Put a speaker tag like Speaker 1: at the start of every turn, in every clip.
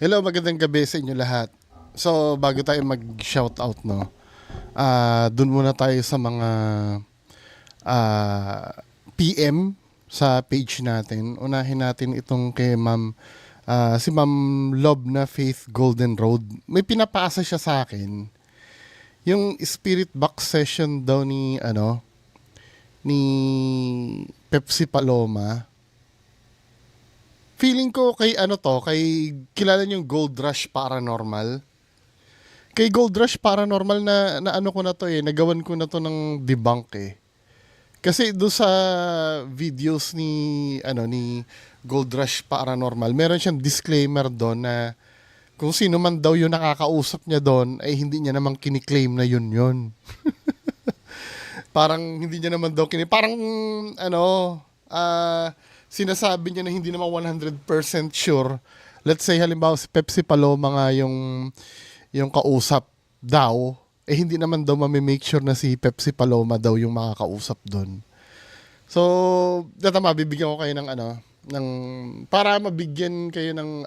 Speaker 1: Hello, magandang gabi sa inyo lahat. So, bago tayo mag-shoutout, no, dun muna tayo sa mga PM sa page natin. Unahin natin itong kay si Ma'am Love na Faith Golden Road. May pinapasa siya sa akin. Yung spirit box session daw ni Pepsi Paloma. Feeling ko kay kay kilala niyo yung Gold Rush Paranormal. Kay Gold Rush Paranormal na ano ko na to nagawan ko na to ng debunk eh. Kasi do sa videos ni Gold Rush Paranormal, meron siyang disclaimer doon na kung sino man daw yung nakakausap niya doon ay hindi niya namang kiniklaim na yun. Parang hindi niya naman daw parang ano, sinasabi niya na hindi naman 100% sure. Let's say halimbawa si Pepsi Paloma nga yung kausap daw, eh hindi naman daw mamimake sure na si Pepsi Paloma daw yung makakausap doon. So, data mabibigyan ko kayo ng para mabigyan kayo ng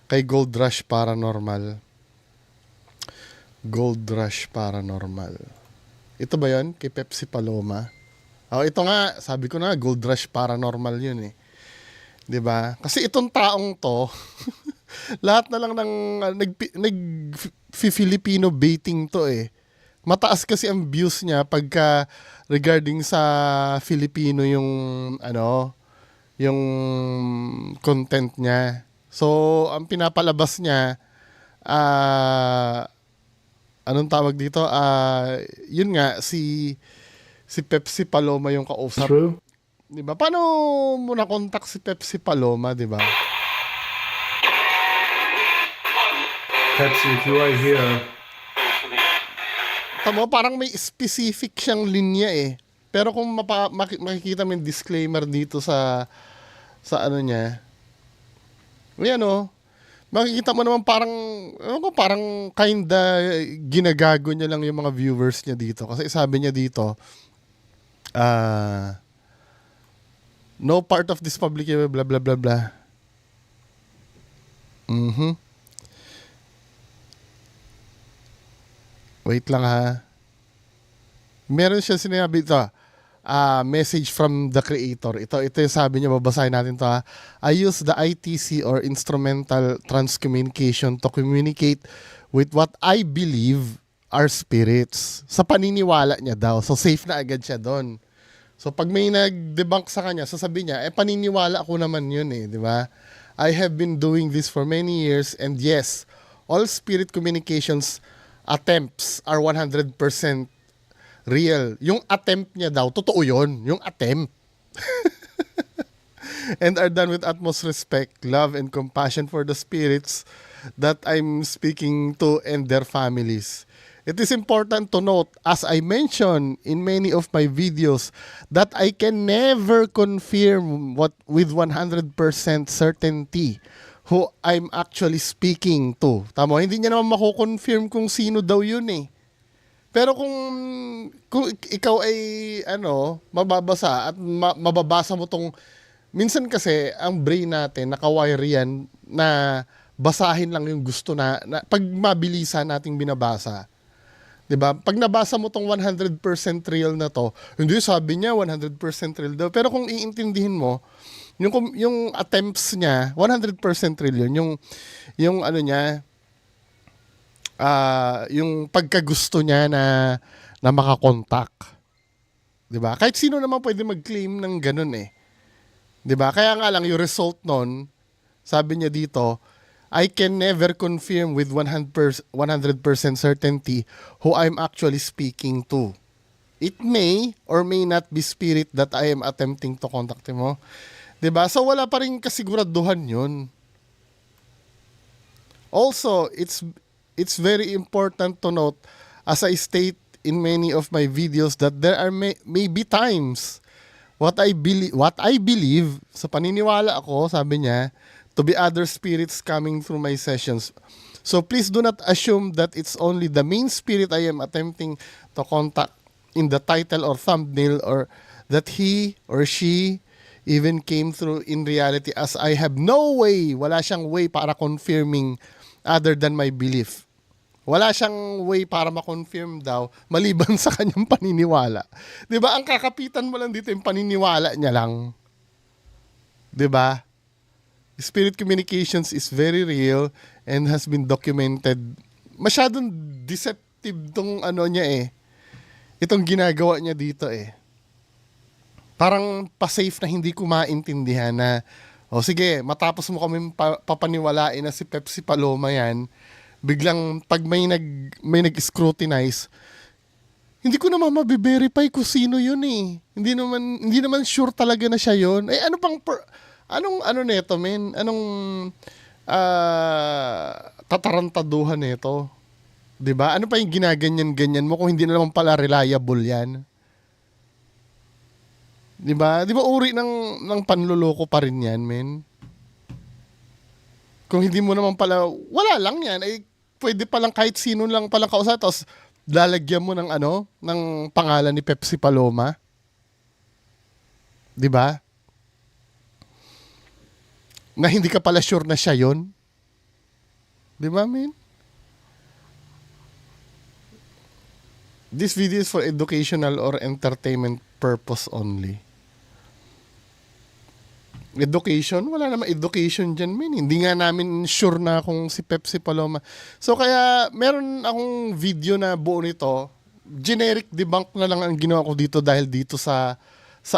Speaker 1: kay Gold Rush Paranormal. Gold Rush Paranormal. Ito ba 'yon kay Pepsi Paloma? Oh, ito nga, sabi ko na Gold Rush Paranormal 'yun eh. 'Di ba? Kasi itong taong 'to, lahat na lang ng Filipino baiting to eh. Mataas kasi ang views niya pagka regarding sa Filipino yung content niya. So, ang pinapalabas niya, anong tawag dito? Yun nga, si Pepsi Paloma yung kausap.
Speaker 2: True.
Speaker 1: 'Di ba? Paano mo na contact si Pepsi Paloma, 'di ba?
Speaker 2: Pepsi, if you are here,
Speaker 1: Tamo, parang may specific siyang linya eh. Pero kung makikita mo yung disclaimer dito sa ano niya, yan makikita mo naman parang, parang kinda ginagago niya lang yung mga viewers niya dito. Kasi sabi niya dito, no part of this public, blah blah blah blah. Wait lang ha. Meron siya sinabi ito, message from the creator. Ito yung sabi niya, babasahin natin to ha. I use the ITC or instrumental transcommunication to communicate with what I believe are spirits. Sa paniniwala niya daw. So safe na agad siya doon. So pag may nag-debunk sa kanya, sasabihin niya, paniniwala ko naman yun eh, di ba? I have been doing this for many years and yes, all spirit communications attempts are 100% real. Yung attempt niya daw, totoo yun. Yung attempt. And are done with utmost respect, love, and compassion for the spirits that I'm speaking to and their families. It is important to note, as I mentioned in many of my videos, that I can never confirm with 100% certainty who I'm actually speaking to. Tama, hindi niya naman mako-confirm kung sino daw yun eh. Pero kung ikaw ay mababasa at mababasa mo tong, minsan kasi ang brain natin nakawire yan na basahin lang yung gusto na pag mabilisan nating binabasa. 'Di ba? Pag nabasa mo tong 100% real na to, hindi sabi niya 100% real daw. Pero kung iintindihin mo, yung attempts niya, 100% real yun. Yung ano niya, yung pagkagusto niya na makakontak. 'Di ba? Kahit sino naman pwede mag-claim ng ganun eh. 'Di ba? Kaya nga lang yung result nun, sabi niya dito, I can never confirm with 100% certainty who I'm actually speaking to. It may or may not be spirit that I am attempting to contact mo. 'Di ba? So wala pa rin kasiguraduhan 'yun. Also, it's very important to note, as I state in many of my videos, that there are maybe times what I believe sa paniniwala ako, sabi niya, to be other spirits coming through my sessions. So please do not assume that it's only the main spirit I am attempting to contact in the title or thumbnail, or that he or she even came through in reality as I have no way, wala siyang way para confirming other than my belief. Wala siyang way para ma-confirm daw maliban sa kanyang paniniwala. 'Di ba? Ang kakapitan mo lang dito yung paniniwala niya lang. 'Di ba? Spirit communications is very real and has been documented. Masyadong deceptive tong ano niya eh. Itong ginagawa niya dito eh. Parang pa-safe na hindi ko maintindihan na, o sige, matapos mo kami papaniwalain na si Pepsi Paloma yan, biglang pag may nag-scrutinize, hindi ko naman mabiverify kung sino yun eh. Hindi naman sure talaga na siya yun. Eh ano pang anong ano nito, men? Anong tatarantaduhan nito? 'Di ba? Ano pa yung ginaganyan-ganyan mo kung hindi na naman pala reliable 'yan? 'Di ba? 'Di ba uri ng panloloko pa rin 'yan, men? Kung hindi mo naman pala, wala lang 'yan. Ay pwede pa lang kahit sino lang palang kausap, tapos lalagyan mo ng ng pangalan ni Pepsi Paloma. 'Di ba? Na hindi ka pala sure na siya 'yon. 'Di ba, men? This video is for educational or entertainment purpose only. Education? Wala naman education dyan, men. Hindi nga namin sure na kung si Pepsi Paloma. So kaya meron akong video na buo nito. Generic debunk na lang ang ginawa ko dito dahil dito sa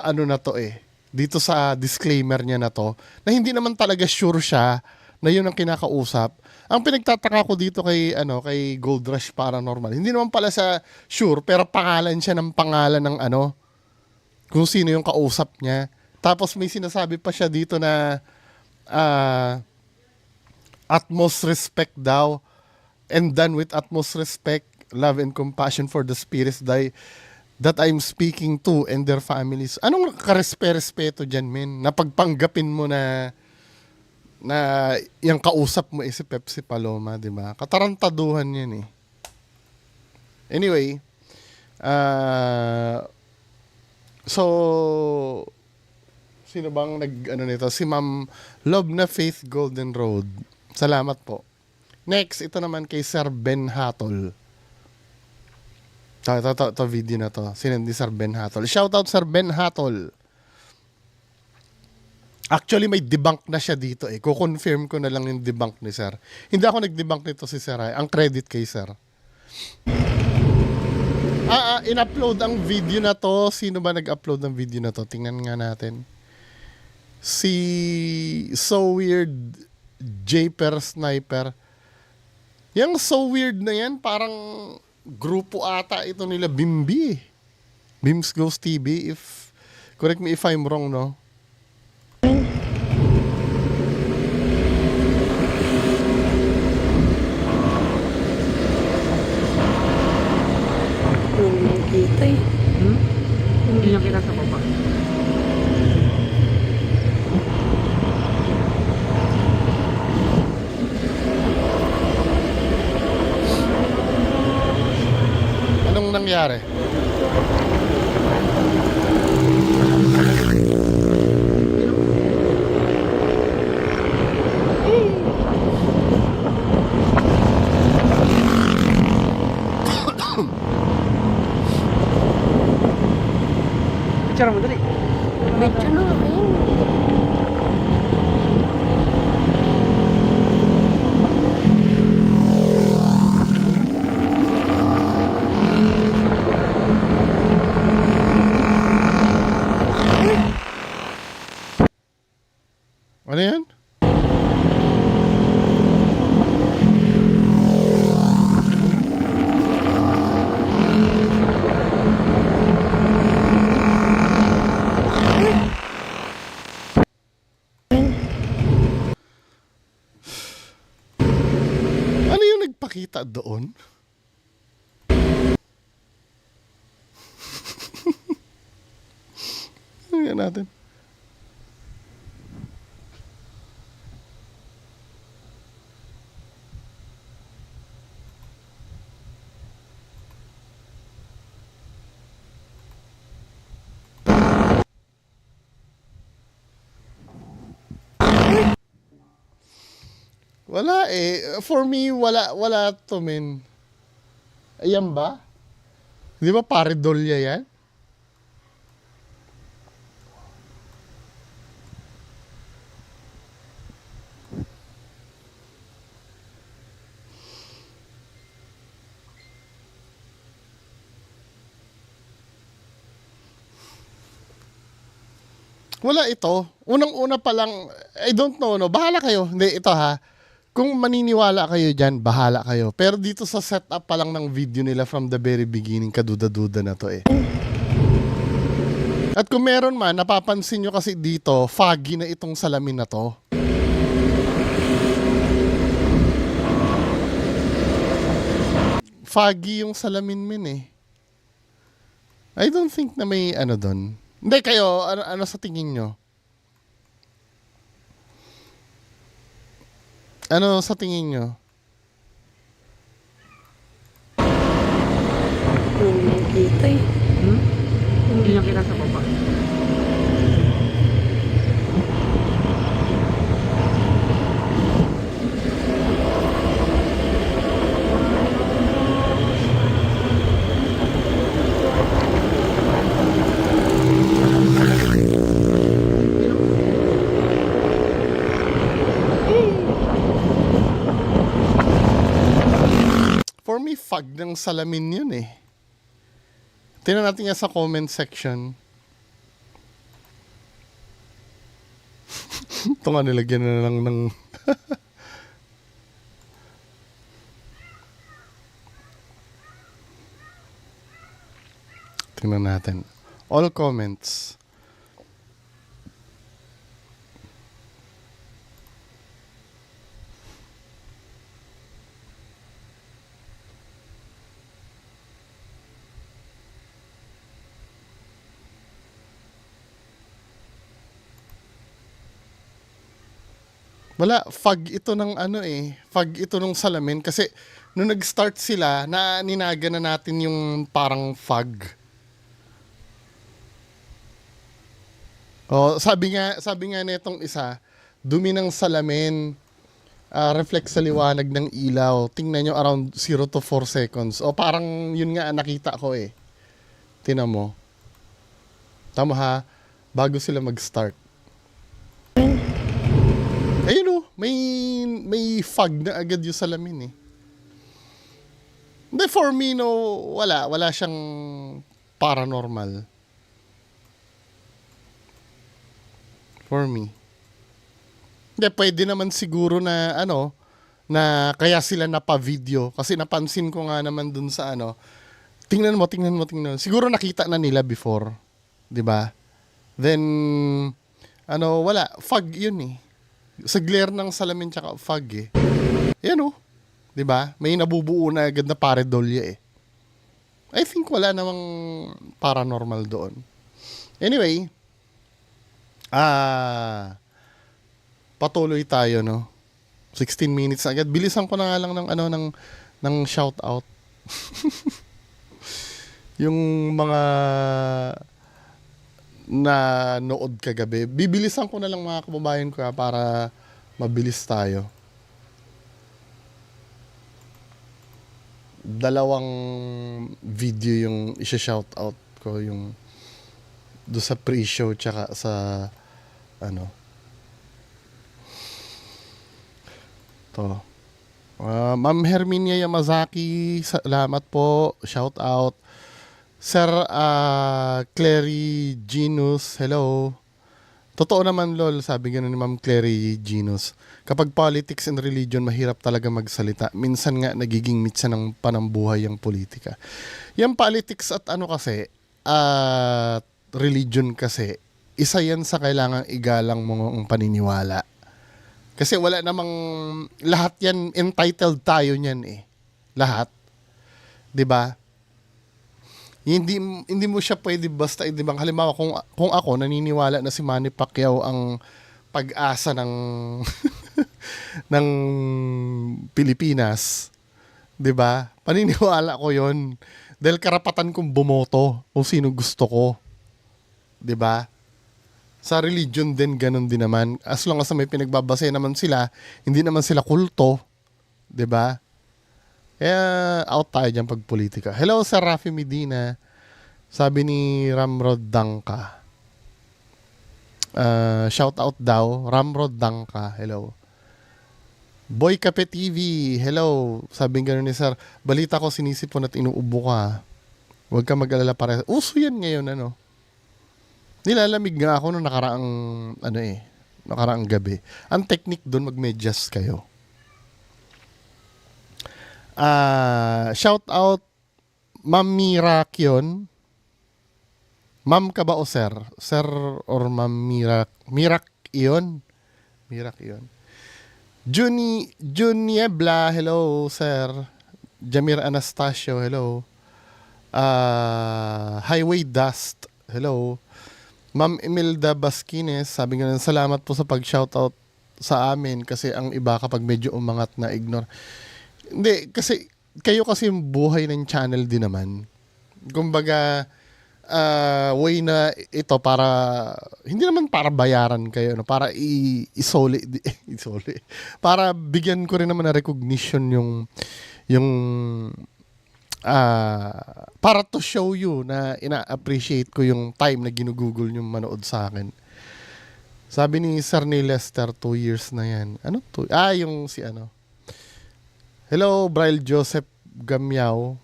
Speaker 1: ano na to eh. Dito sa disclaimer niya na to. Na hindi naman talaga sure siya na yun ang kinakausap. Ang pinagtataka ko dito kay Gold Rush Paranormal, hindi naman pala sa sure, pero pangalan siya ng pangalan ng kung sino yung kausap niya. Tapos may sinasabi pa siya dito na utmost respect daw, and done with utmost respect, love and compassion for the spirits that I'm speaking to and their families. Anong karespe-respeto dyan, men? Napagpanggapin mo na yung kausap mo si Pepsi Paloma, di ba? Katarantaduhan yan eh. Anyway, so, sino bang nito? Si Ma'am Love na Faith Golden Road. Salamat po. Next, ito naman kay Sir Ben Hatol. Ito video na to. Sinindi Sir Ben Hatol. Shoutout Sir Ben Hatol. Actually, may debunk na siya dito eh. Kukonfirm ko na lang yung debunk ni Sir. Hindi ako nag-debunk nito si Sir. Ang credit kay Sir. In-upload ang video na to. Sino ba nag-upload ng video na to? Tingnan nga natin. Si So Weird Japer Sniper. Yung So Weird na yan, parang grupo ata ito nila Bimbi. Bims Goes TV. Correct me if I'm wrong, no?
Speaker 3: Dito eh.
Speaker 4: Hindi niya kita sa baba.
Speaker 1: Anong nangyari?
Speaker 4: Picture mo dali.
Speaker 3: Medyo na ayun.
Speaker 1: Ano yan? Ano yung nagpakita doon? Tingnan natin. Wala eh. For me, wala to, men. Ayan ba? Di ba paridolya yan? Wala ito. Unang-una pa lang, I don't know, no? Bahala kayo. Hindi, ito ha. Kung maniniwala kayo dyan, bahala kayo. Pero dito sa setup pa lang ng video nila from the very beginning, kaduda-duda na to eh. At kung meron man, napapansin nyo kasi dito, foggy na itong salamin na to. Foggy yung salamin min eh. I don't think na may ano doon. Hindi kayo, ano sa tingin nyo? Ano sa tingin nyo?
Speaker 3: Hindi nakikita eh.
Speaker 4: Hindi niya kita sa baba.
Speaker 1: For me, fog ng salamin yun eh. Tingnan natin nga sa comment section. Ito nga nilagyan na lang ng... Tingnan natin. All comments. Wala, fog ito ng ano eh. Fog ito ng salamin kasi nung nag-start sila, ninaga na natin yung parang fog. Oh, sabi nga nitong isa, dumi ng salamin, reflect sa liwanag ng ilaw. Tingnan nyo around 0 to 4 seconds. O parang yun nga nakita ko eh. Tingnan mo. Tama ha, bago sila mag-start. Ayun oh, may fog na agad yung salamin eh. Hindi, for me no, wala siyang paranormal. For me. Hindi, pwede naman siguro na ano, na kaya sila napa-video. Kasi napansin ko nga naman dun sa ano, tingnan mo. Siguro nakita na nila before. 'Di ba? Then, ano, wala. Fog yun eh. Sa glare ng salamin tsaka fog eh. Yan oh. 'Di ba? May nabubuo na agad na pareidolia eh. I think wala namang paranormal doon. Anyway, patuloy tayo no. 16 minutes na agad. Bilisan ko na nga lang ng ano ng shout out. Yung mga na nood kagabi. Bibilisan ko na lang mga kababayan ko para mabilis tayo. Dalawang video yung isa-shout out ko, yung do sa pre-show tsaka sa ano to. Ma'am Herminia Yamazaki, salamat po. Shout out. Sir Clary Genus, hello. Totoo naman lol, sabi gano'n ni Ma'am Clary Genus. Kapag politics and religion, mahirap talaga magsalita. Minsan nga nagiging mitsa ng panambuhay ang politika. Yung politics at ano kasi, religion kasi, isa yan sa kailangang igalang mo ang paniniwala. Kasi wala namang, lahat yan, entitled tayo niyan eh. Lahat. 'Di ba? Hindi mo siya pwede basta i-debunk. Halimbawa, kung ako naniniwala na si Manny Pacquiao ang pag-asa ng ng Pilipinas, 'di ba? Paniniwala ko 'yon dahil karapatan kong bumoto kung sino gusto ko. 'Di ba? Sa religion din, ganun din naman. As long as may pinagbabase naman sila, hindi naman sila kulto. 'Di ba? Kaya out tayo dyan pag politika. Hello, Sir Rafi Medina. Sabi ni Ramrod Dangka. Shout out daw. Ramrod Dangka. Hello. Boy Kape TV. Hello. Sabi nga ni Sir, balita ko sinisipon at inuubo ka. Huwag ka mag-alala pare. Uso yan ngayon, ano. Nilalamig nga ako nung nakaraang gabi. Ang technique doon, mag-medyas kayo. Shout out Ma'am Mirakyon. Ma'am ka ba o sir? Sir or Ma'am Mirak iyon? Mirak iyon. Juniebla, hello sir. Jamir Anastasio, hello. Highway Dust, hello. Ma'am Imelda Basquines, sabi nga salamat po sa pag-shoutout sa amin kasi ang iba kapag medyo umangat na ignore. Hindi, kasi kayo kasi yung buhay ng channel din naman. Kumbaga, way na ito para, hindi naman para bayaran kayo, no? Para isoli, para bigyan ko rin naman na recognition yung para to show you na ina-appreciate ko yung time na ginugugol yung manood sa akin. Sabi ni Sir ni Lester, 2 years na yan. Ano to? Yung si ano. Hello, Braille Joseph Gamyaw.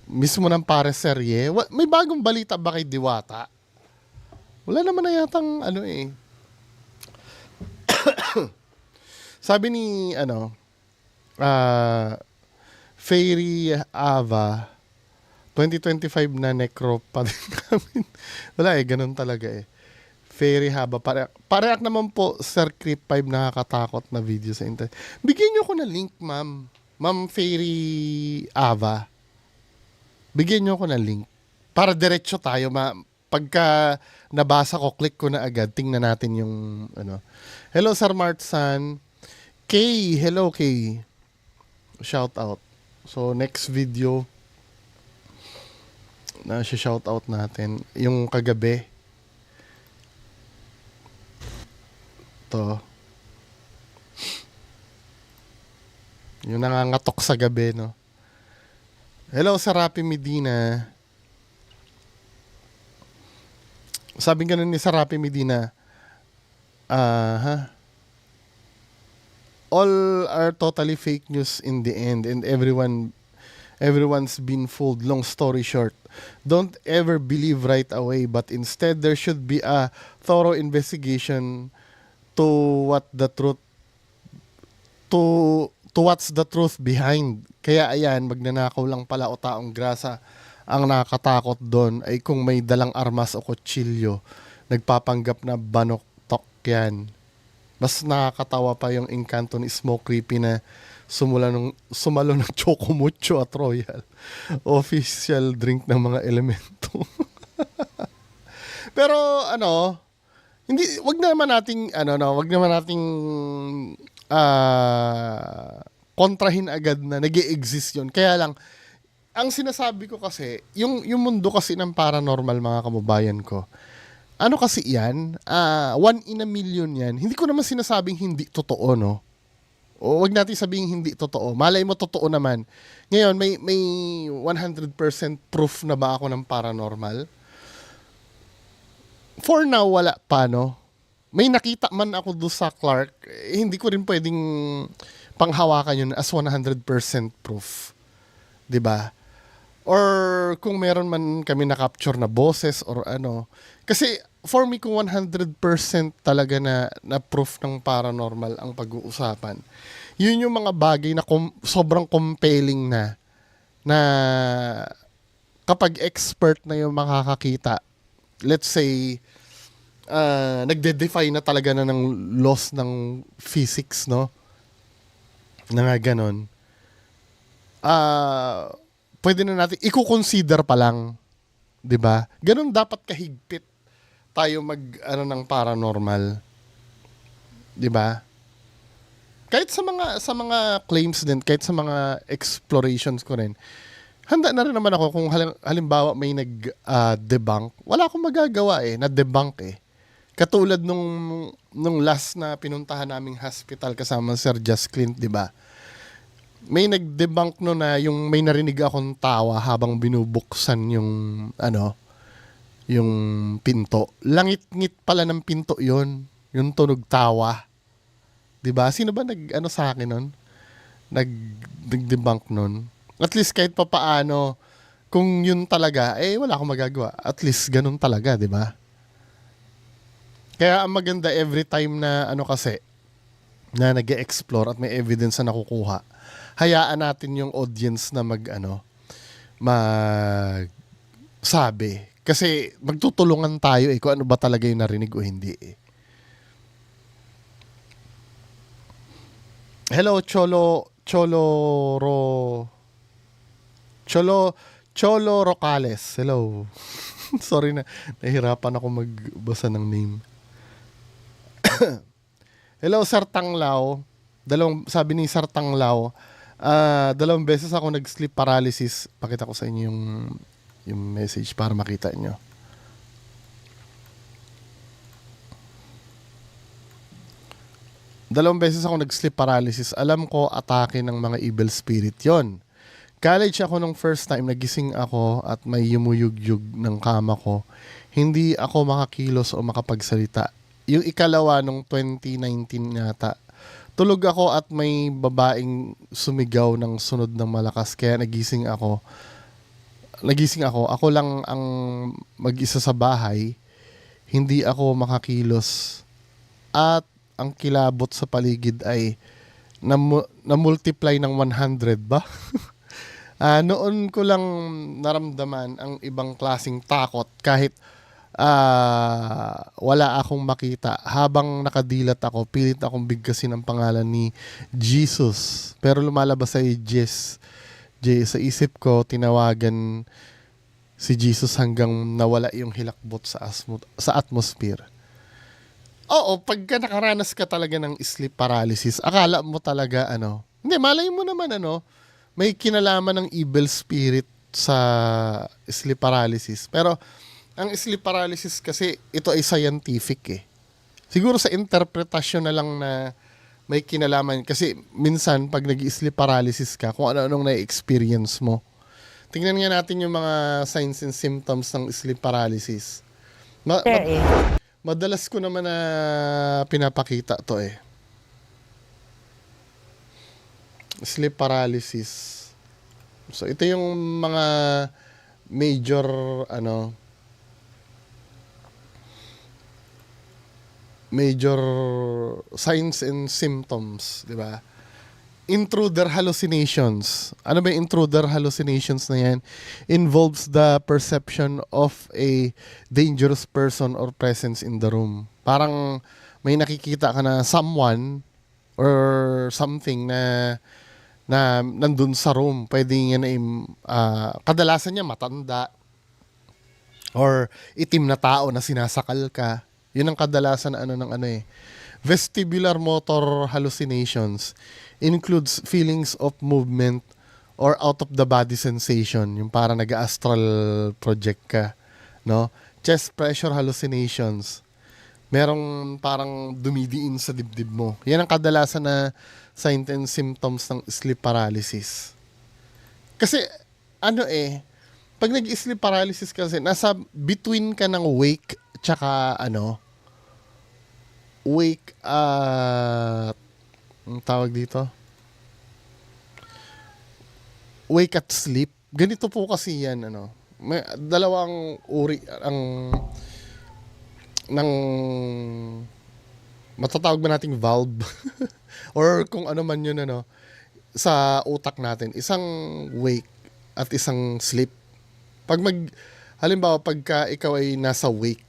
Speaker 1: Mismo ng pare serye. May bagong balita ba kay Diwata? Wala naman na yatang Sabi ni Fairy Ava, 2025 na necro pa din namin. Wala ganun talaga Fairy Haba. Pareak naman po, Sir Creep 5, nakakatakot na video sa internet. Bigyan nyo ko na link, ma'am. Ma'am Fairy Ava. Bigyan nyo ko na link. Para diretso tayo. Pagka nabasa ko, click ko na agad. Tingnan natin yung Hello, Sir Martsan. Kay, hello Kay. Shout out. So, next video na shout out natin. Yung kagabi. To. Yung nangangatok sa gabi, no? Hello, Sir Rapi Medina. Sabi nga ni Sir Rapi Medina, all are totally fake news in the end and everyone's been fooled. Long story short, don't ever believe right away, but instead there should be a thorough investigation to what's the truth behind. Kaya ayan, magnanakaw lang pala o taong grasa. Ang nakakatakot doon ay kung may dalang armas o kutsilyo, nagpapanggap na banoktok yan. Mas nakakatawa pa yung engkanto ni Smoke Creepy na sumalo ng Chocomucho at Royal. Official drink ng mga elemento. Pero wag naman nating kontrahin agad na nag-e-exist yun. Kaya lang, ang sinasabi ko kasi, yung mundo kasi ng paranormal, mga kababayan ko, kasi yan, 1 in a million yan. Hindi ko naman sinasabing hindi totoo, no? O wag natin sabing hindi totoo. Malay mo totoo naman. Ngayon, may 100% proof na ba ako ng paranormal? For now, wala pa, no? May nakita man ako doon sa Clark, hindi ko rin pwedeng panghawakan yun as 100% proof. 'Di ba? Or kung meron man kami na-capture na boses or Kasi for me, kung 100% talaga na proof ng paranormal ang pag-uusapan, yun yung mga bagay na sobrang compelling na kapag expert na yung makakakita, let's say, nagde-defy na talaga na ng laws ng physics, no? Na nga ganon. Pwede na natin, i-consider pa lang. 'Di ba? Ganon dapat kahigpit tayo ng paranormal. 'Di ba? Kahit sa mga claims din, kahit sa mga explorations ko rin, handa na rin naman ako kung halimbawa may nag-debunk. Wala akong magagawa na-debunk Katulad nung last na pinuntahan naming hospital kasama Sir Just Clint, di ba? May nag-debunk no na yung may narinig akong tawa habang binubuksan yung yung pinto. Langit-ngit pala ng pinto yon, yung tunog tawa. 'Di ba? Sino ba sa akin nun? Nag-debunk nun. At least kahit papaano, kung yun talaga, wala akong magagawa. At least ganun talaga, 'di ba? Kaya ang maganda every time na kasi na nag-e-explore at may evidence na nakukuha, hayaan natin yung audience na sabi. Kasi magtutulungan tayo kung ano ba talaga yung narinig o hindi Hello, Cholo Rocales. Hello. Sorry na, nahirapan ako magbasa ng name. Hello, Sir Tanglao. Sabi ni Sir Tanglao, 2 beses ako nag-sleep paralysis. Pakita ko sa inyo yung message para makita nyo. Dalawang beses ako nag-sleep paralysis. Alam ko, atake ng mga evil spirit yon. College ako nung first time, nagising ako at may yumuyugyug ng kama ko. Hindi ako makakilos o makapagsalita. Yung ikalawa nung 2019 yata, tulog ako at may babaeng sumigaw ng sunod ng malakas. Kaya nagising ako. Ako lang ang mag-isa sa bahay. Hindi ako makakilos. At ang kilabot sa paligid ay na-multiply ng 100 ba? Noon ko lang naramdaman ang ibang klaseng takot kahit wala akong makita. Habang nakadilat ako, pilit akong bigkasin ang pangalan ni Jesus. Pero lumalabas ay Jess. Sa isip ko, tinawagan si Jesus hanggang nawala yung hilakbot sa atmosphere. Oo, pagka nakaranas ka talaga ng sleep paralysis, akala mo talaga hindi, malay mo naman may kinalaman ng evil spirit sa sleep paralysis. Pero ang sleep paralysis kasi ito ay scientific Siguro sa interpretasyon na lang na may kinalaman. Kasi minsan pag nag-sleep paralysis ka, kung ano-anong na-experience mo. Tingnan nga natin yung mga signs and symptoms ng sleep paralysis. Madalas ko naman na pinapakita to Sleep paralysis. So ito yung mga major major signs and symptoms, di ba? Intruder hallucinations. Ano ba yung intruder hallucinations na yan? Involves the perception of a dangerous person or presence in the room. Parang may nakikita ka na someone or something na nandun sa room. Pwede yan kadalasan niya matanda or itim na tao na sinasakal ka. Yun ang kadalasan Vestibular motor hallucinations includes feelings of movement or out of the body sensation, yung parang nag-astral project ka, no? Chest pressure hallucinations. Merong parang dumidiin sa dibdib mo. Yan ang kadalasan na signs and symptoms ng sleep paralysis. Kasi pag nag-sleep paralysis kasi nasa between ka ng wake tsaka wake ang tawag dito? Wake at sleep. Ganito po kasi yan, May dalawang uri ng matatawag ba nating valve? Or kung ano man yun, sa utak natin. Isang wake at isang sleep. Halimbawa, pagka ikaw ay nasa wake,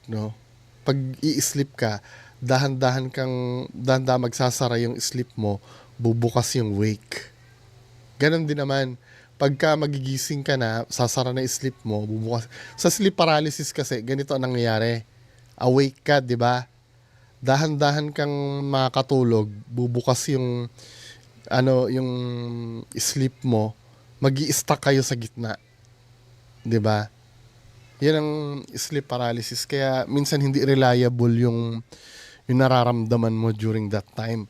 Speaker 1: pag i-sleep ka, dahan-dahan magsasara yung sleep mo, bubukas yung wake. Ganon din naman, pagka magigising ka na, sasara na yung sleep mo, bubukas. Sa sleep paralysis kasi, ganito ang nangyayari. Awake ka, di ba? Dahan-dahan kang makatulog, bubukas yung yung sleep mo, magi-stuck kayo sa gitna. Di ba? Yan ang sleep paralysis. Kaya minsan hindi reliable yung nararamdaman mo during that time.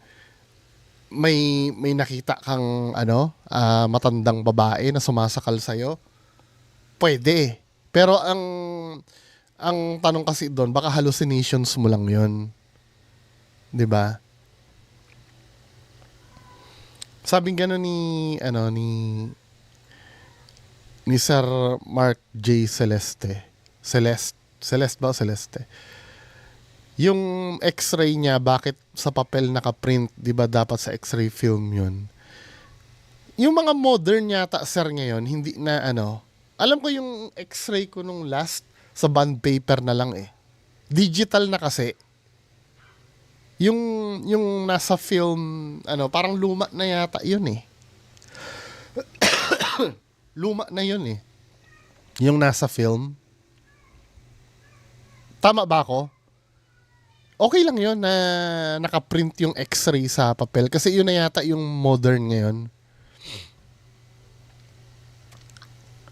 Speaker 1: May nakita kang matandang babae na sumasakal sa'yo? Pwede. Pero ang tanong kasi doon, baka hallucinations mo lang yun. 'Di ba? Sabing gano'n ni Sir Mark J. Celeste ba o Celeste? Yung x-ray niya, bakit sa papel nakaprint, di ba dapat sa x-ray film yun? Yung mga modern yata, sir, ngayon, hindi na alam ko yung x-ray ko nung last, sa bond paper na lang eh. Digital na kasi. Yung nasa film, parang luma na yata yun eh. Luma na yun eh. Yung nasa film. Tama ba ako? Okay lang yun na nakaprint yung x-ray sa papel kasi yun na yata yung modern ngayon.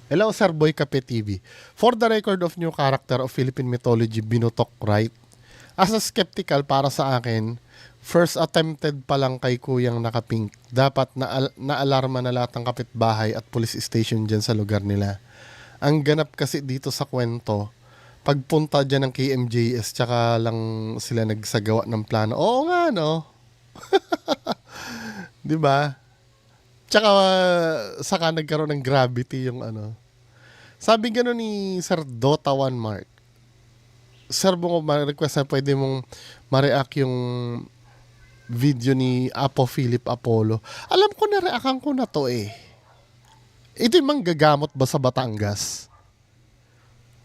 Speaker 1: Hello, Sir Boy Kape TV. For the record of new character of Philippine mythology, Binutok, right? As a skeptical para sa akin, first attempted pa lang kay Kuyang Nakapink. Dapat na-alarma na lahat ng kapitbahay at police station dyan sa lugar nila. Ang ganap kasi dito sa kwento, pagpunta dyan ng KMJS, tsaka lang sila nagsagawa ng plano. Oo nga, no? Diba? Tsaka, saka nagkaroon ng gravity yung Sabi gano'n ni Sir Dota 1 Mark. Sir, mo ma-request na pwede mong ma-react yung video ni Apo Philip Apollo. Alam ko na-reactan ko na to eh. Ito yung manggagamot ba sa Batangas?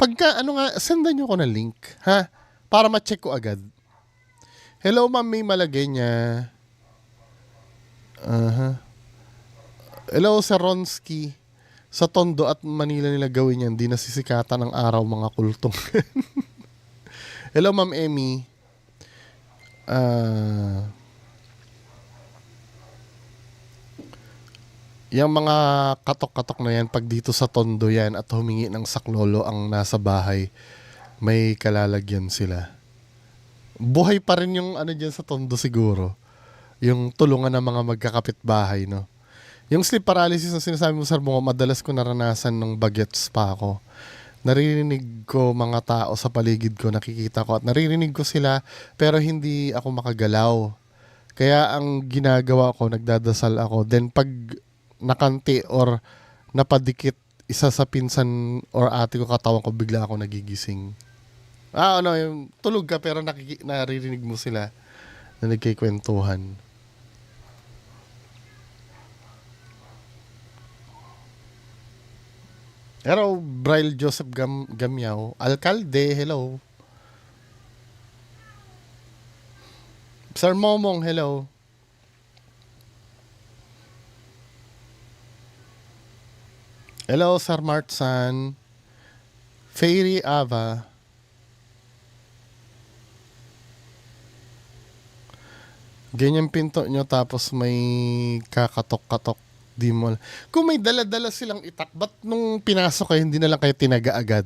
Speaker 1: Pagka, sendan nyo ko na link, ha? Para ma-check ko agad. Hello, Ma'am May Malagenya. Hello, Sir Ronsky. Sa Tondo at Manila nila gawin yan, di nasisikatan ng araw mga kultong. Hello, Ma'am Emmy. Yung mga katok-katok na yan, pag dito sa Tondo yan at humingi ng saklolo ang nasa bahay, may kalalagyan sila. Buhay pa rin yung dyan sa Tondo siguro. Yung tulungan ng mga magkakapit-bahay, no? Yung sleep paralysis na sinasabi mo, Sir Bungo, madalas ko naranasan nung bagets pa ako. Naririnig ko mga tao sa paligid ko, nakikita ko at naririnig ko sila, pero hindi ako makagalaw. Kaya ang ginagawa ko, nagdadasal ako. Then pag nakanti or napadikit isa sa pinsan or ate ko katawan ko, bigla ako nagigising. Yung tulog ka pero naririnig mo sila na nagkikwentuhan. Hello, Braille Joseph Gamyaw. Alcalde, hello. Sir Momong, hello. Hello, Sir Martsan. Fairy Ava. Ganyan pinto nyo tapos may kakatok-katok. Di mo. Kung may dala-dala silang itak, ba't nung pinasok kayo, hindi na lang kayo tinaga agad?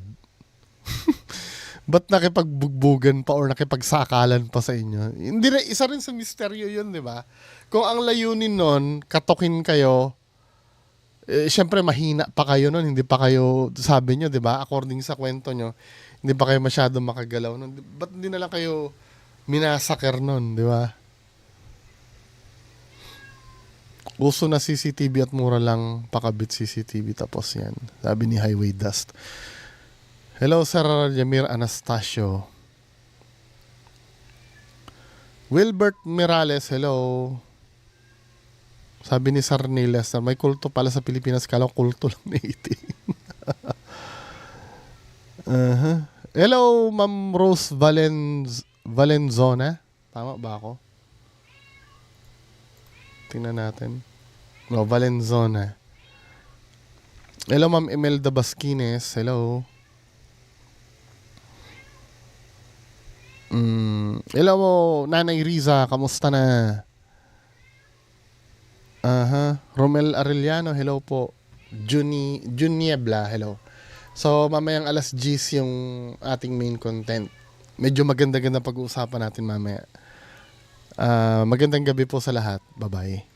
Speaker 1: Ba't nakipagbugbugan pa or nakipagsakalan pa sa inyo? Hindi na, isa rin sa misteryo yun, di ba? Kung ang layunin nun, katokin kayo, syempre mahina pa kayo nun, hindi pa kayo, sabi nyo, di ba? According sa kwento nyo, hindi pa kayo masyado makagalaw nun. Ba't hindi na lang kayo minasaker nun, di ba? Uso na CCTV at mura lang pakabit CCTV tapos yan. Sabi ni Highway Dust. Hello, Sir Yamir Anastasio. Wilbert Mirales, hello. Sabi ni Sir Niles, may kulto pala sa Pilipinas. Kala ko kulto lang na 18. Hello, Ma'am Rose Valenzona. Tama ba ako? Tingnan natin. No, Valenzona. Hello, Ma'am Imelda Basquines. Hello. Hello, Nanay Riza. Kamusta na? Romel Arellano. Hello po. Juniebla. Hello. So, mamayang alas 10 yung ating main content. Medyo maganda-ganda pag-uusapan natin mamaya. Magandang gabi po sa lahat. Bye-bye.